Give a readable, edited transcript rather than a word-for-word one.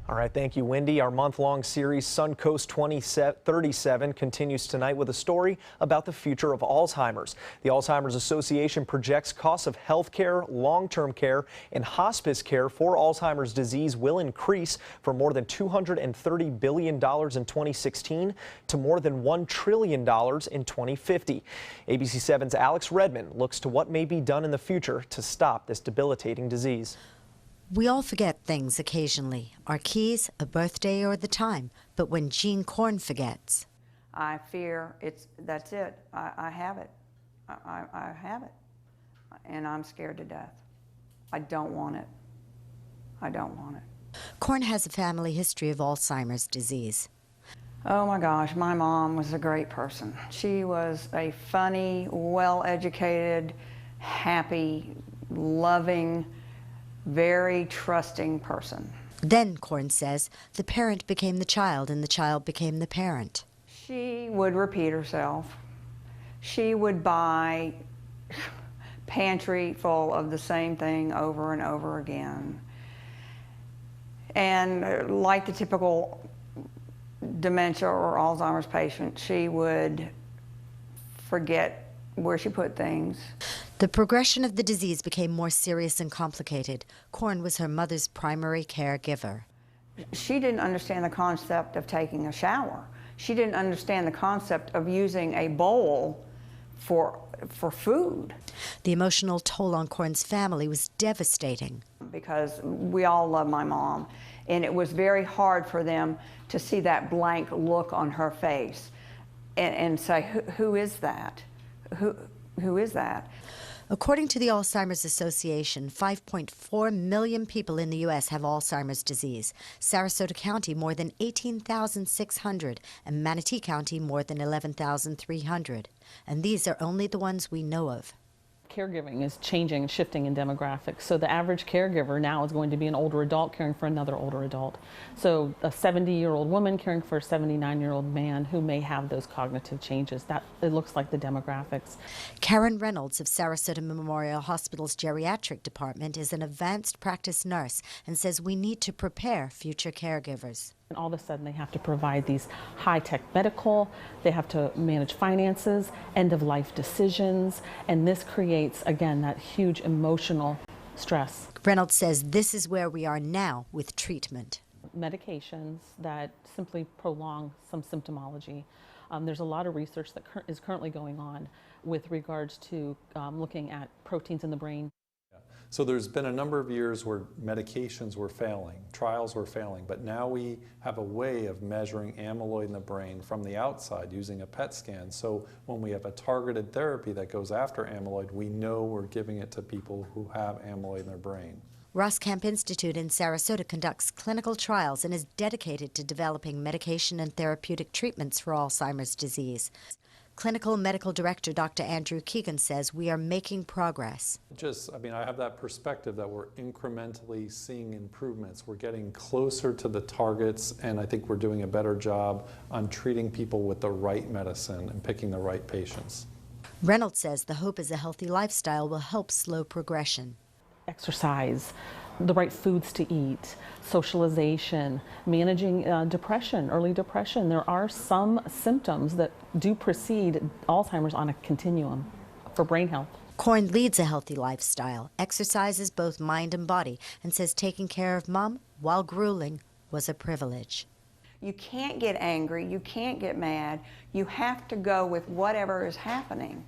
All right, thank you, Wendy. Our month-long series, Suncoast 2037, continues tonight with a story about the future of Alzheimer's. The Alzheimer's Association projects costs of health care, long-term care, and hospice care for Alzheimer's disease will increase from more than $230 billion in 2016 to more than $1 trillion in 2050. ABC 7's Alex Redmond looks to what may be done in the future to stop this debilitating disease. We all forget things occasionally, our keys, a birthday, or the time. But when Jean Korn forgets, I fear that's it. I have it. I have it. And I'm scared to death. I don't want it. I don't want it. Korn has a family history of Alzheimer's disease. Oh my gosh, my mom was a great person. She was a funny, well-educated, happy, loving, very trusting person. Then, Korn says, the parent became the child and the child became the parent. She would repeat herself. She would buy pantry full of the same thing over and over again. And like the typical dementia or Alzheimer's patient, she would forget where she put things. The progression of the disease became more serious and complicated. Korn was her mother's primary caregiver. She didn't understand the concept of taking a shower. She didn't understand the concept of using a bowl for food. The emotional toll on Korn's family was devastating. Because we all love my mom, and it was very hard for them to see that blank look on her face and say, who is that? Who is that? According to the Alzheimer's Association, 5.4 million people in the U.S. have Alzheimer's disease. Sarasota County, more than 18,600, and Manatee County, more than 11,300. And these are only the ones we know of. Caregiving is changing and shifting in demographics. So the average caregiver now is going to be an older adult caring for another older adult. So a 70-year-old woman caring for a 79-year-old man who may have those cognitive changes. That it looks like the demographics. Karen Reynolds of Sarasota Memorial Hospital's geriatric department is an advanced practice nurse and says we need to prepare future caregivers. And all of a sudden they have to provide these high-tech medical, they have to manage finances, end-of-life decisions, and this creates, again, that huge emotional stress. Reynolds says this is where we are now with treatment. Medications that simply prolong some symptomology. There's a lot of research that is currently going on with regards to looking at proteins in the brain. So there's been a number of years where medications were failing, trials were failing, but now we have a way of measuring amyloid in the brain from the outside using a PET scan. So when we have a targeted therapy that goes after amyloid, we know we're giving it to people who have amyloid in their brain. Roskamp Institute in Sarasota conducts clinical trials and is dedicated to developing medication and therapeutic treatments for Alzheimer's disease. Clinical Medical Director Dr. Andrew Keegan says we are making progress. I have that perspective that we're incrementally seeing improvements. We're getting closer to the targets, and I think we're doing a better job on treating people with the right medicine and picking the right patients. Reynolds says the hope is a healthy lifestyle will help slow progression. Exercise, the right foods to eat, socialization, managing depression, early depression. There are some symptoms that do precede Alzheimer's on a continuum for brain health. Korn leads a healthy lifestyle, exercises both mind and body, and says taking care of Mom while grueling was a privilege. You can't get angry, you can't get mad, you have to go with whatever is happening.